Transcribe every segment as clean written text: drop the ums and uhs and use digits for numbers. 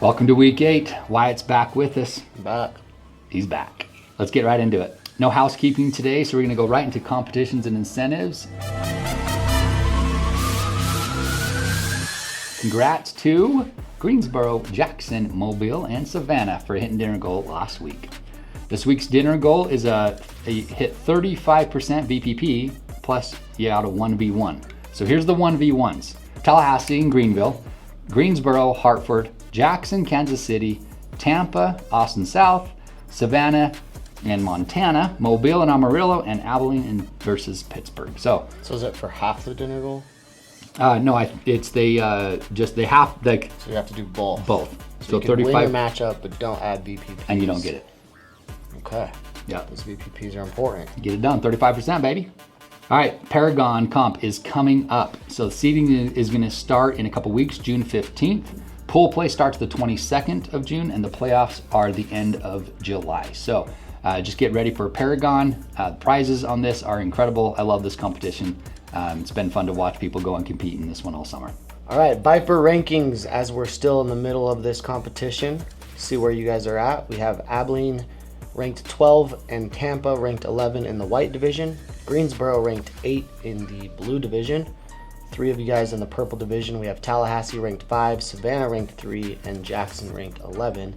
Welcome to week 8. Wyatt's back with us. Back. He's back. Let's get right into it. No housekeeping today, so we're going to go right into competitions and incentives. Congrats to Greensboro, Jackson, Mobile, and Savannah for hitting dinner goal last week. This week's dinner goal is a hit 35% VPP plus you out a 1v1. So here's the 1v1s. Tallahassee and Greenville, Greensboro, Hartford, Jackson, Kansas City, Tampa, Austin South, Savannah and Montana, Mobile and Amarillo, and Abilene versus Pittsburgh. So is it for half the dinner goal? No, it's they have like. So you have to do both. Both. So you can 35 win your matchup, but don't add VPPs. And you don't get it. Okay. Yeah. Those VPPs are important. Get it done. 35%, baby. All right, Paragon Comp is coming up. So seating is going to start in a couple weeks, June 15th. Pool play starts the 22nd of June, and the playoffs are the end of July. So just get ready for Paragon. Prizes on this are incredible. I love this competition. It's been fun to watch people go and compete in this one all summer. All right, Viper rankings as we're still in the middle of this competition. See where you guys are at. We have Abilene ranked 12 and Tampa ranked 11 in the white division. Greensboro ranked 8 in the blue division. 3 of you guys in the purple division. We have Tallahassee ranked 5, Savannah ranked 3, and Jackson ranked 11.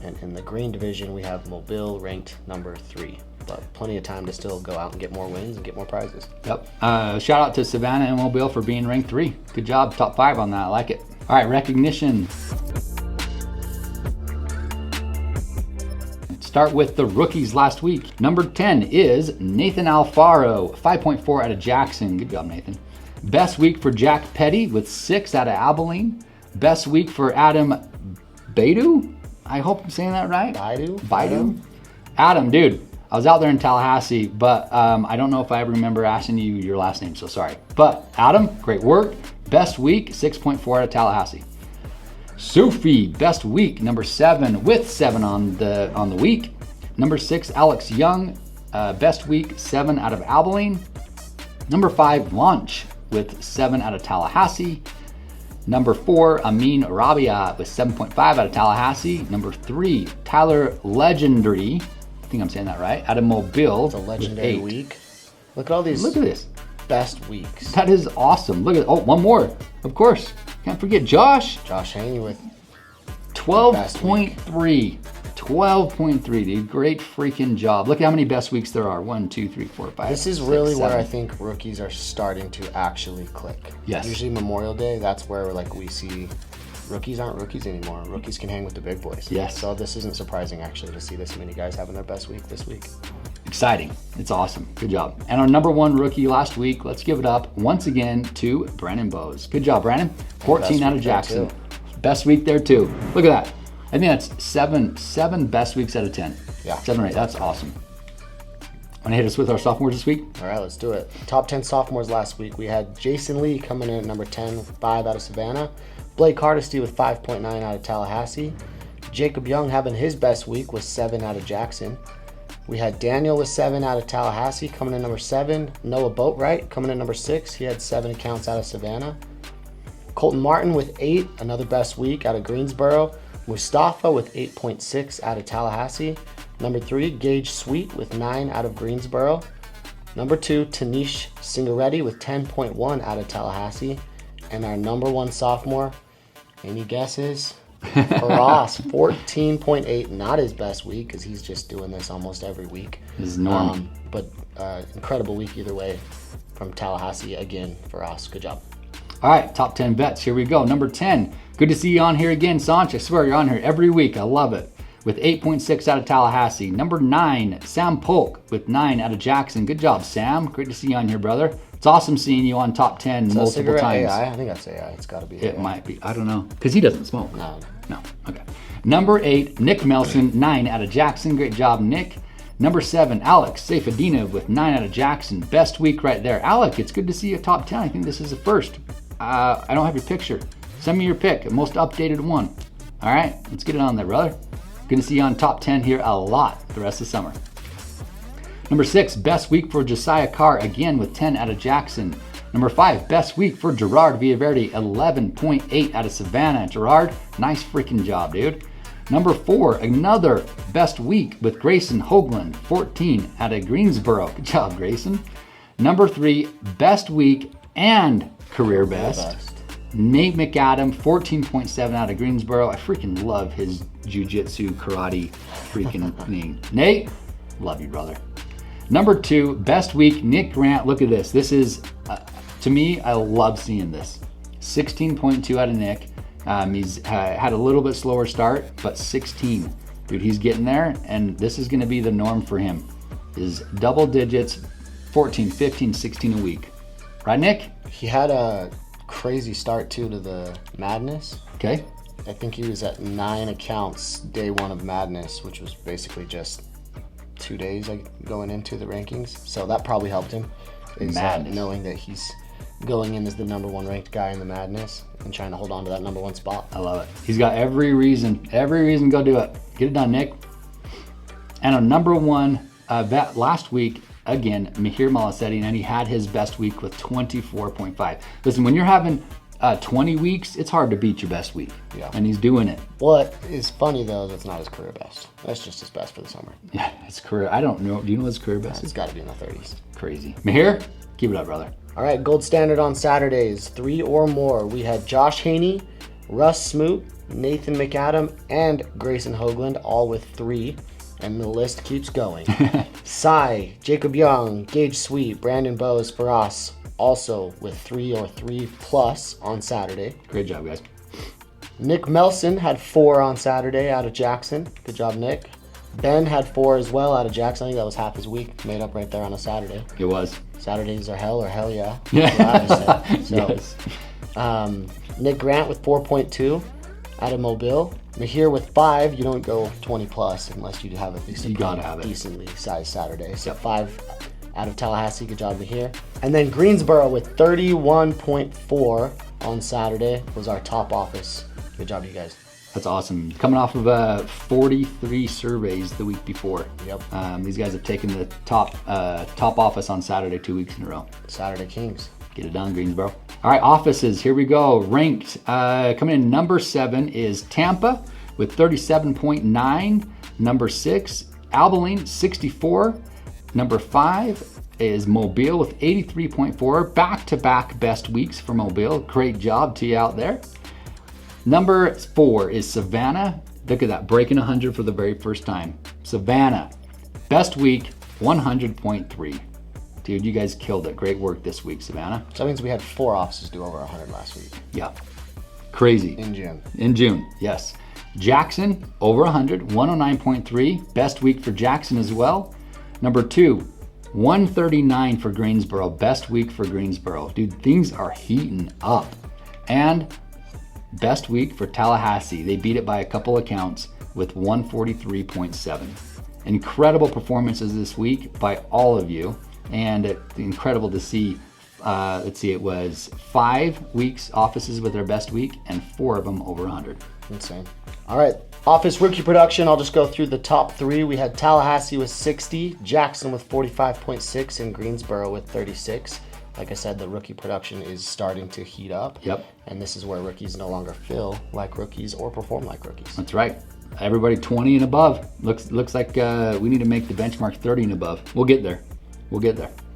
And in the green division, we have Mobile ranked number 3. But plenty of time to still go out and get more wins and get more prizes. Yep. Shout out to Savannah and Mobile for being ranked 3. Good job, top 5 on that. I like it. All right, recognition. Start with the rookies last week. Number 10 is Nathan Alfaro, 5.4 out of Jackson. Good job, Nathan. Best week for Jack Petty with 6 out of Abilene. Best week for Adam Baidu. I hope I'm saying that right. Baidu. Adam, dude, I was out there in Tallahassee, but I don't know if I ever remember asking you your last name, so sorry. But Adam, great work. Best week, 6.4 out of Tallahassee. Sufi, best week, number 7 with 7 on the week. Number 6, Alex Young, best week, 7 out of Abilene. Number 5, Launch with 7 out of Tallahassee. Number 4, Amin Rabia with 7.5 out of Tallahassee. Number 3, Tyler Legendary, I think I'm saying that right, out of Mobile. It's a legendary week. Look at all these. Look at this. Best weeks. That is awesome. Look at, one more, of course. Can't forget Josh. Josh Haney with 12.3. 12.3, dude. Great freaking job. Look at how many best weeks there are. 1, 2, 3, 4, 5. This is 6, really 7. where I think rookies are starting to actually click. Yes. Usually Memorial Day, that's where we see rookies aren't rookies anymore. Rookies can hang with the big boys. Yes. So this isn't surprising actually to see this many guys having their best week this week. Exciting. It's awesome. Good job. And our number 1 rookie last week, let's give it up once again to Brandon Bowes. Good job, Brandon. 14 out of Jackson. Best week there too. Look at that. I think that's 7 best weeks out of 10. Yeah. 7 or 8. That's awesome. Want to hit us with our sophomores this week? All right, let's do it. Top 10 sophomores last week. We had Jason Lee coming in at number 10, 5 out of Savannah. Blake Hardesty with 5.9 out of Tallahassee. Jacob Young having his best week with 7 out of Jackson. We had Daniel with 7 out of Tallahassee coming in number 7. Noah Boatwright coming in number 6. He had 7 accounts out of Savannah. Colton Martin with 8, another best week out of Greensboro. Mustafa with 8.6 out of Tallahassee. Number 3, Gage Sweet with 9 out of Greensboro. Number 2, Tanish Singaretti with 10.1 out of Tallahassee. And our number 1 sophomore, any guesses? Ross, 14.8, not his best week because he's just doing this almost every week. This is normal. But incredible week either way from Tallahassee again for us. Good job. All right, top 10 bets. Here we go. Number 10. Good to see you on here again, Sanch. I swear you're on here every week. I love it. With 8.6 out of Tallahassee. Number 9, Sam Polk with 9 out of Jackson. Good job, Sam. Great to see you on here, brother. It's awesome seeing you on top 10 multiple times. AI? I think that's AI. It's got to be AI. It might be. I don't know. Because he doesn't smoke. No. Okay. Number 8, Nick Melson, 9 out of Jackson. Great job, Nick. Number 7, Alex Seyfedinov with 9 out of Jackson. Best week right there. Alec, it's good to see you at top 10. I think this is the first. I don't have your picture. Send me your pick, most updated one. All right, let's get it on there, brother. Good to see you on top 10 here a lot the rest of summer. Number 6, best week for Josiah Carr, again with 10 out of Jackson. Number 5, best week for Gerard Villaverde, 11.8 out of Savannah. Gerard, nice freaking job, dude. Number 4, another best week with Grayson Hoagland, 14 out of Greensboro. Good job, Grayson. Number 3, best week and career best. Nate McAdam, 14.7 out of Greensboro. I freaking love his jiu-jitsu karate freaking thing. Nate, love you, brother. Number 2, best week, Nick Grant. Look at this. This is, to me, I love seeing this. 16.2 out of Nick. He's had a little bit slower start, but 16. Dude, he's getting there, and this is going to be the norm for him. Is double digits, 14, 15, 16 a week. Right, Nick? He had a crazy start, too, to the Madness. Okay. I think he was at 9 accounts day 1 of Madness, which was basically just 2 days going into the rankings. So that probably helped him. Knowing that he's going in as the number 1 ranked guy in the Madness and trying to hold on to that number 1 spot. I love it. He's got every reason to go do it. Get it done, Nick. And a number 1 vet last week, again, Mihir Malasetti, and he had his best week with 24.5. Listen, when you're having 20 weeks, it's hard to beat your best week. Yeah. And he's doing it. What is funny, though, that's not his career best. That's just his best for the summer. Yeah, his career. I don't know. Do you know what his career best is? It's got to be in the 30s. Crazy. Mihir, keep it up, brother. All right, gold standard on Saturdays, 3 or more. We had Josh Haney, Russ Smoot, Nathan McAdam, and Grayson Hoagland, all with 3. And the list keeps going. Cy, Jacob Young, Gage Sweet, Brandon Bowes, Faras, also with 3 or 3 plus on Saturday. Great job, guys. Nick Melson had 4 on Saturday out of Jackson. Good job, Nick. Ben had 4 as well out of Jackson. I think that was half his week, made up right there on a Saturday. It was. Saturdays are hell or hell yeah. Yeah. Yes. Nick Grant with 4.2 out of Mobile. Mihir with 5. You don't go 20 plus unless you have at least a decently sized Saturday. So 5 out of Tallahassee. Good job, Mihir. And then Greensboro with 31.4 on Saturday was our top office. Good job, you guys. That's awesome. Coming off of 43 surveys the week before. Yep. These guys have taken the top office on Saturday 2 weeks in a row. Saturday Kings. Get it done, Greensboro. All right, offices, here we go. Ranked, coming in number 7 is Tampa with 37.9. Number 6, Abilene, 64. Number 5 is Mobile with 83.4. Back-to-back best weeks for Mobile. Great job to you out there. Number 4 is Savannah. Look at that, breaking 100 for the very first time. Savannah, best week, 100.3. Dude, you guys killed it. Great work this week, Savannah. So that means we had 4 offices do over 100 last week. Yeah, crazy. In June, yes. Jackson, over 100, 109.3. Best week for Jackson as well. Number 2, 139 for Greensboro. Best week for Greensboro. Dude, things are heating up. And best week for Tallahassee. They beat it by a couple accounts with 143.7. Incredible performances this week by all of you. And incredible to see, it was 5 weeks offices with their best week and 4 of them over 100. Insane. All right, office rookie production. I'll just go through the top 3. We had Tallahassee with 60, Jackson with 45.6, and Greensboro with 36. Like I said, the rookie production is starting to heat up. Yep. And this is where rookies no longer feel like rookies or perform like rookies. That's right. Everybody 20 and above. Looks like we need to make the benchmark 30 and above. We'll get there.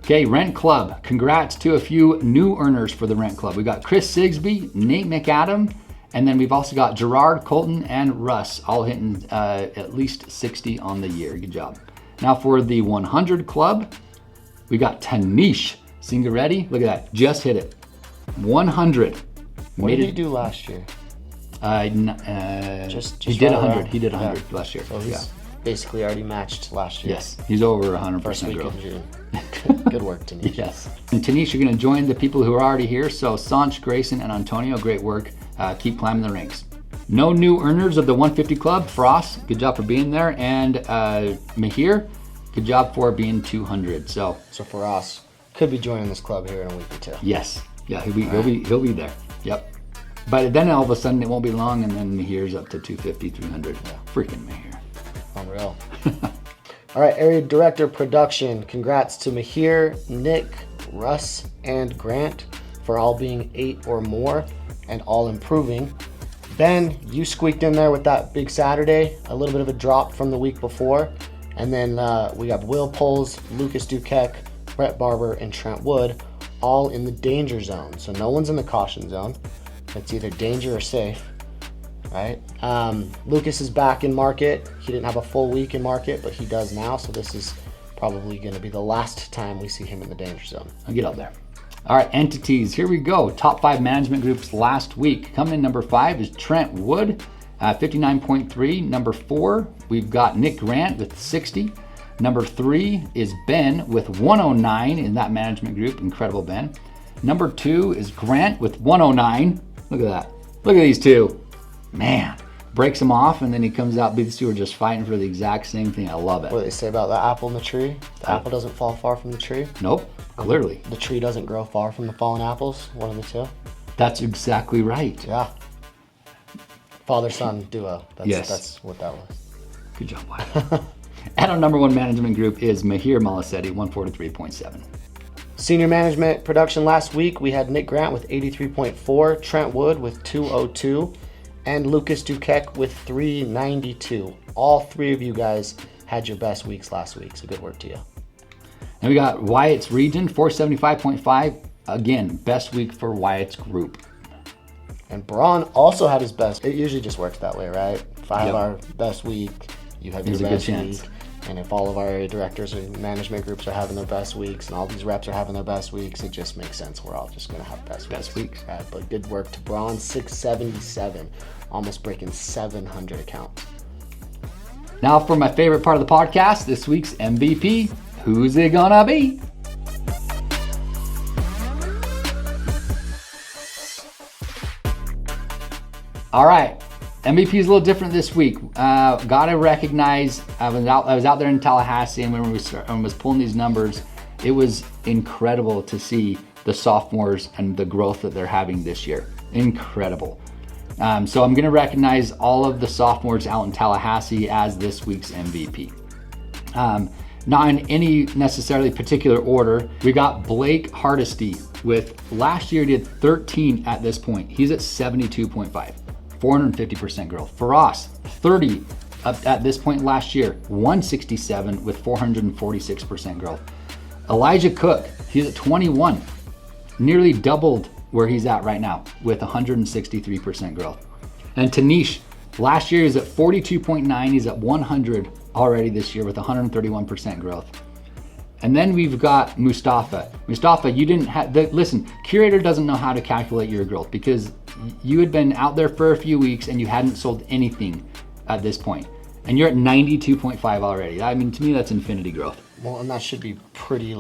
Okay, Rent Club. Congrats to a few new earners for the Rent Club. We got Chris Sigsby, Nate McAdam, and then we've also got Gerard, Colton, and Russ, all hitting at least 60 on the year. Good job. Now for the 100 Club, we got Tanish Singaretti. Look at that, just hit it. 100. What did he do last year? He did 100. He did 100 last year. So he's basically already matched last year. Yes, he's over 100% First week growth. in June. Good work, Tanish. Yes. And Tanish, you're going to join the people who are already here. So Sanch, Grayson, and Antonio, great work. Keep climbing the ranks. No new earners of the 150 Club. Frost, good job for being there. And Mihir, good job for being 200. So for us, could be joining this club here in a week or 2. Yes. Yeah, he'll be there. Yep. But then all of a sudden it won't be long, and then Mihir's up to 250, 300. Yeah. Freaking Mihir. Unreal. All right, Area Director Production. Congrats to Mihir, Nick, Russ and Grant for all being 8 or more and all improving. Ben, you squeaked in there with that big Saturday, a little bit of a drop from the week before. And then we got Will Poles, Lucas Duquesne, Brett Barber, and Trent Wood all in the danger zone. So no one's in the caution zone. It's either danger or safe, right? Lucas is back in market. He didn't have a full week in market, but he does now. So this is probably going to be the last time we see him in the danger zone. I'll get up there. All right, entities, here we go. Top 5 management groups last week. Coming in number 5 is Trent Wood, 59.3. Number 4, we've got Nick Grant with 60. Number 3 is Ben with 109 in that management group. Incredible, Ben. Number 2 is Grant with 109. Look at that. Look at these two. Man, breaks him ooff, and then he comes out. These two are just fighting for the exact same thing. I love it. What do they say about the apple in the tree? The apple doesn't fall far from the tree. Nope, clearly. The tree doesn't grow far from the fallen apples. One of the two. That's exactly right. Yeah. Father-son duo. Yes. That's what that was. Good job, Wyatt. And our number 1 management group is Mahir Malasetti, 143.7. Senior management production last week, we had Nick Grant with 83.4, Trent Wood with 202, and Lucas Duquesne with 392. All 3 of you guys had your best weeks last week, so good work to you. And we got Wyatt's region, 475.5. Again, best week for Wyatt's group. And Braun also had his best. It usually just works that way, right? If I have Yep. our best week, you have your There's a good best chance. week. And if all of our area directors and management groups are having their best weeks and all these reps are having their best weeks, it just makes sense. We're all just going to have best weeks. Right, but good work to Braun, 677, almost breaking 700 accounts. Now for my favorite part of the podcast, this week's MVP. Who's it gonna be? All right, MVP is a little different this week. Gotta recognize, I was out there in Tallahassee, and when I was pulling these numbers, it was incredible to see the sophomores and the growth that they're having this year. Incredible. So I'm gonna recognize all of the sophomores out in Tallahassee as this week's MVP. Not in any necessarily particular order, we got Blake Hardesty with, last year did 13 at this point. He's at 72.5. 450% growth. Faraz, 30 at this point last year, 167 with 446% growth. Elijah Cook, he's at 21, nearly doubled where he's at right now with 163% growth. And Tanish, last year he's at 42.9, he's at 100 already this year with 131% growth. And then we've got Mustafa. Mustafa, you didn't have, listen, Curator doesn't know how to calculate your growth because you had been out there for a few weeks and you hadn't sold anything at this point. And you're at 92.5 already. I mean, to me, that's infinity growth. Well, and that should be pretty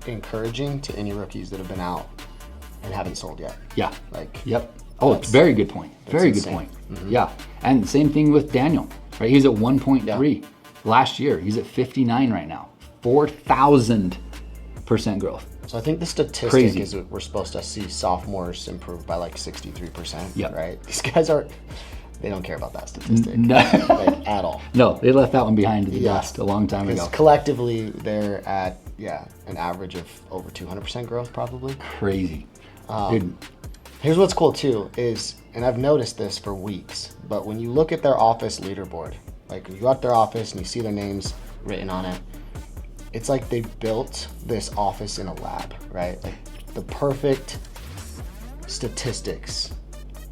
encouraging to any rookies that have been out and haven't sold yet. Yeah. Like, yep. Oh, it's very good point. Very good point. Mm-hmm. Yeah. And same thing with Daniel, right? He's at 1.3 last year. He's at 59 right now. 4,000% growth. So I think the statistic is that we're supposed to see sophomores improve by 63%, right? These guys they don't care about that statistic at all. No, they left that one behind in the dust a long time ago. Collectively, they're at, an average of over 200% growth probably. Crazy. Dude. Here's what's cool too is, and I've noticed this for weeks, but when you look at their office leaderboard, like you go out their office and you see their names written on it, it's like they built this office in a lab, right? Like the perfect statistics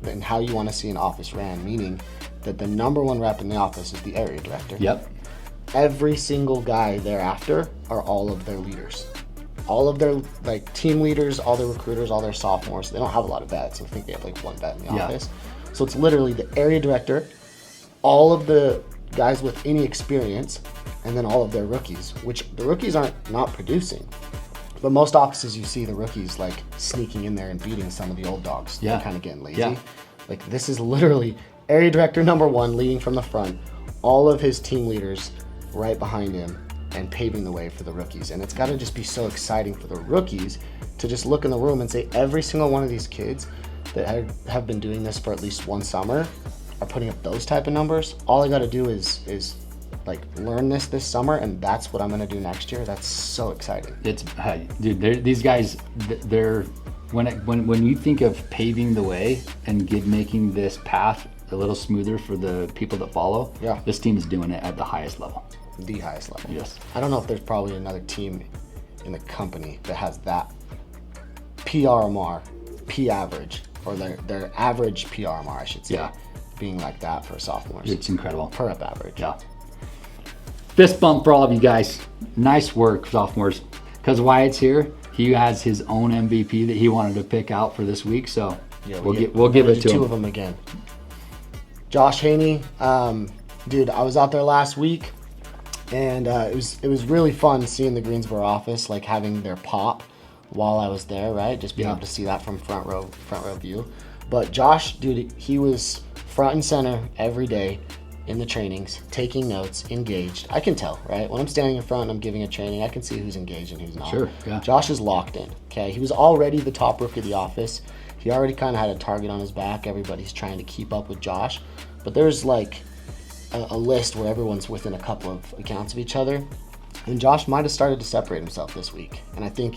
and how you want to see an office ran, meaning that the number 1 rep in the office is the area director. Yep. Every single guy thereafter are all of their leaders. All of their team leaders, all their recruiters, all their sophomores. They don't have a lot of vets. I think they have 1 vet in the office. So it's literally the area director, all of the guys with any experience, and then all of their rookies, which the rookies aren't not producing. But most offices you see the rookies sneaking in there and beating some of the old dogs. Yeah. They're kind of getting lazy. Yeah. This is literally area director number 1 leading from the front, all of his team leaders right behind him and paving the way for the rookies. And it's got to just be so exciting for the rookies to just look in the room and say every single one of these kids that have been doing this for at least 1 summer are putting up those type of numbers. All I got to do is like learn this summer, and that's what I'm gonna do next year. That's so exciting. It's dude, these guys, they're when you think of paving the way and making this path a little smoother for the people that follow, yeah, this team is doing it at the highest level. The highest level. Yes. I don't know if there's probably another team in the company that has that PRMR, P average, or their average PRMR, I should say, Yeah, being like that for sophomores. it's incredible. Per rep average. Yeah. Fist bump for all of you guys. Nice work, sophomores. Because Wyatt's here, he has his own MVP that he wanted to pick out for this week, so Yeah, we'll give it to him. Two of them again. Josh Haney, dude, I was out there last week, and it was really fun seeing the Greensboro office, like having their pop while I was there, right? Just being able to see that from front row view. But Josh, dude, he was front and center every day in the trainings, taking notes, engaged. I can tell, right? When I'm standing in front and I'm giving a training, I can see who's engaged and who's not. Sure, yeah. Josh is locked in, okay? He was already the top rookie of the office. He already kind of had a target on his back. Everybody's trying to keep up with Josh. But there's like a list where everyone's within a couple of accounts of each other. And Josh might have started to separate himself this week. And I think,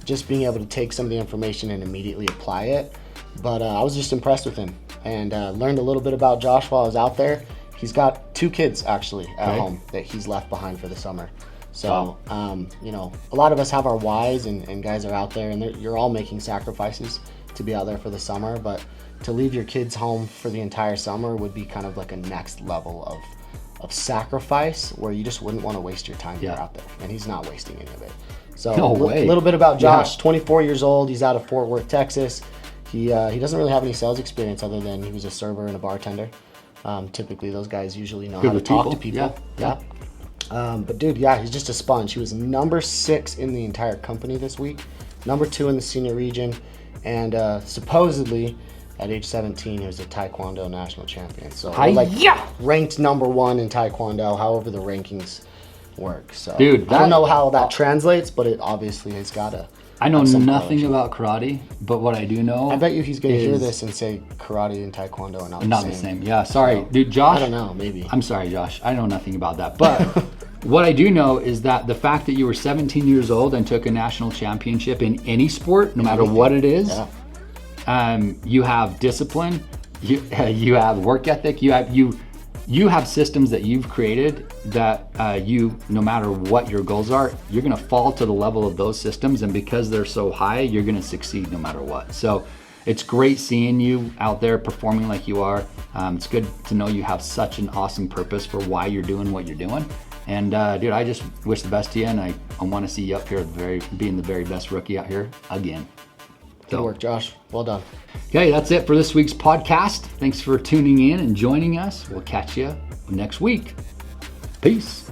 just being able to take some of the information and immediately apply it. But I was just impressed with him and learned a little bit about Josh while I was out there. He's got 2 kids actually at home that he's left behind for the summer. So, a lot of us have our whys and guys are out there and you're all making sacrifices to be out there for the summer. But to leave your kids home for the entire summer would be kind of like a next level of sacrifice where you just wouldn't want to waste your time here out there. And he's not wasting any of it. So No way. A little bit about Josh, 24 years old. He's out of Fort Worth, Texas. He doesn't really have any sales experience other than he was a server and a bartender. Typically, those guys usually know how to talk to people. Yeah. But dude, he's just a sponge. He was number 6 in the entire company this week, number 2 in the senior region, and supposedly at age 17, he was a Taekwondo national champion. So ranked number 1 in Taekwondo, however the rankings work. So dude, I don't know how that translates, but it obviously has got to. I know nothing about karate, but what I do know, I bet you he's going to hear this and say karate and Taekwondo are not the same. Yeah, sorry, dude, Josh. I don't know, maybe. I'm sorry, Josh. I know nothing about that. But what I do know is that the fact that you were 17 years old and took a national championship in any sport, no matter what it is, you have discipline, you have work ethic, you have systems that you've created that no matter what your goals are, you're going to fall to the level of those systems. And because they're so high, you're going to succeed no matter what. So it's great seeing you out there performing like you are. It's good to know you have such an awesome purpose for why you're doing what you're doing. And dude, I just wish the best to you. And I want to see you up here being the very best rookie out here again. Good work, Josh. Well done. Okay, that's it for this week's podcast. Thanks for tuning in and joining us. We'll catch you next week. Peace.